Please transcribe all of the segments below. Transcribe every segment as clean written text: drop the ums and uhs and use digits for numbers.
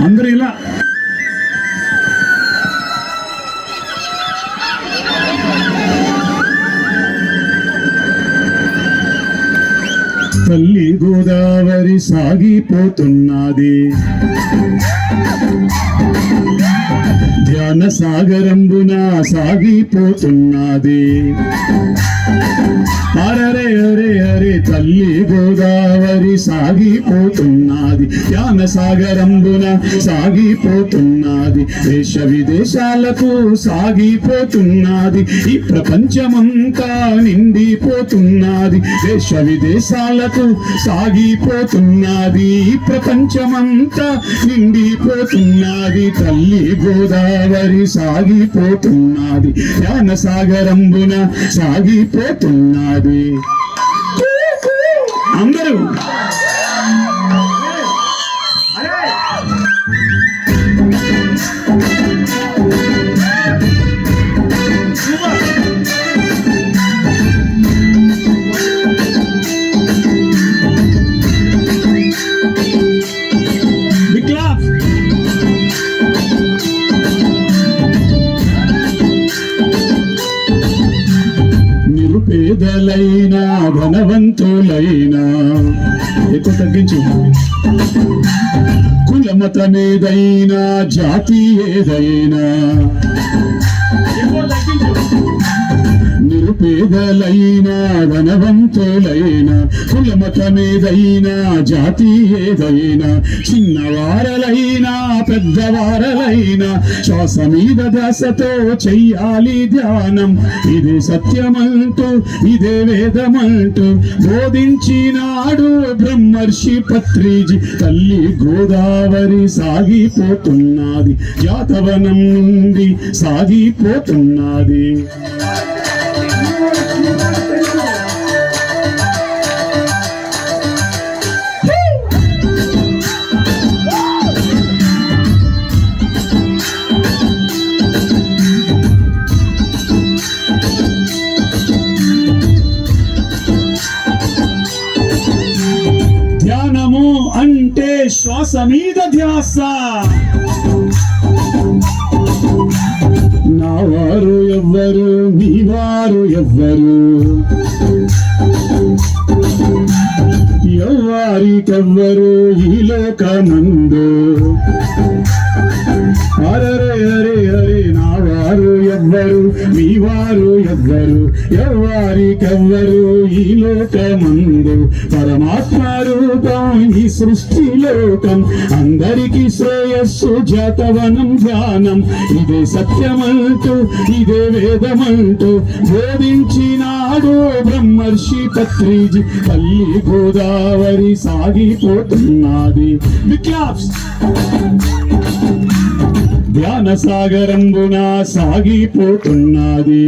అందరూ ఇలా తల్లి గోదావరి సాగిపోతున్నది, ధ్యాన సాగరంబున సాగిపోతున్నది. అరే అరే అరే తల్లి గోదావరి సాగిపోతున్నది, ధ్యాన సాగరంబున సాగిపోతున్నది. దేశ విదేశాలకు సాగిపోతున్నది, ఈ ప్రపంచమంతా నిండిపోతున్నది. దేశ విదేశాలకు సాగిపోతున్నది, ఈ ప్రపంచమంతా నిండిపోతున్నది. తల్లి గోదావరి సాగిపోతున్నది, ధ్యాన సాగరంబున సాగిపోతున్నది. అందరూ పేదలైనా ధనవంతులైనా ఎక్కువ తగ్గించు, కులమతమేదైనా జాతి ఏదైనా, నిరుపేదలైనా ధనవంతులైనా, కులమతమేదైనా జాతి ఏదైనా, చిన్నవారలైనా పెద్దవారలైనా శ్వాస మీద ధ్యాసతో చెయ్యాలి ధ్యానం. ఇదే సత్యమంటూ ఇదే వేదమంటూ బోధించినాడు బ్రహ్మర్షి పత్రిజీ. తల్లి గోదావరి సాగిపోతున్నది, జాతవనం నుండి సాగిపోతున్నది. ధ్యానము అంటే శ్వాస మీద ధ్యాస. నా వారు ఎవ్వరు, నీ వారు ఎవ్వరు, ఎవ్వరికెవ్వరు ఈ లోకమందు. అరే అరే అరే నా వారు ఎవ్వరు, మీ వారు ఎవ్వరు, ఎవ్వరికెవ్వరు ఈ లోకమందు. పరమాత్మ రూపం ఈ సృష్టి లోకం, అందరికీ శ్రేయస్సు జాతవనం ధ్యానం. ఇదే సత్యమంటూ ఇదే వేదమంటూ బోధించినాడు బ్రహ్మర్షి పత్రిజీ. తల్లి గోదావరి సాగిపోతున్నది, ధ్యాన సాగరంబున సాగిపోతున్నది.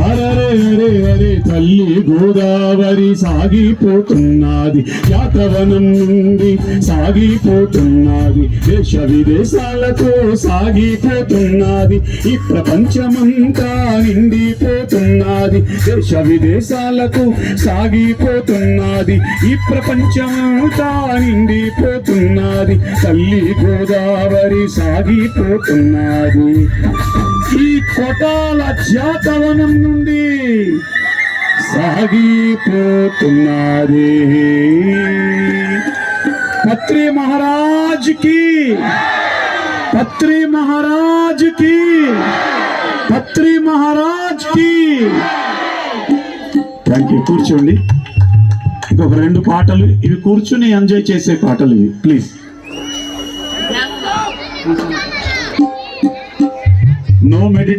అరే అరే అరే తల్లి గోదావరి సాగిపోతున్నది, జాతవనం నుండి సాగిపోతున్నది. దేశ విదేశాలకు సాగిపోతున్నది, ఈ ప్రపంచమంతా నిండిపోతున్నది. దేశ విదేశాలకు సాగిపోతున్నది, ఈ ప్రపంచమంతా నిండిపోతున్నది. తల్లి గోదావరి సాగిపోతున్నది. ఈ కొటాల జాతవనం నుండి సాగిపోతున్నది. పత్రి మహారాజ్ కి, పత్రి మహారాజ్ కి, పత్రి మహారాజ్ కి. Thank you. కూర్చోండి. ఇంకొక 2 పాటలు, ఇవి కూర్చుని ఎంజాయ్ చేసే పాటలు ఇవి. ప్లీజ్. No meditation.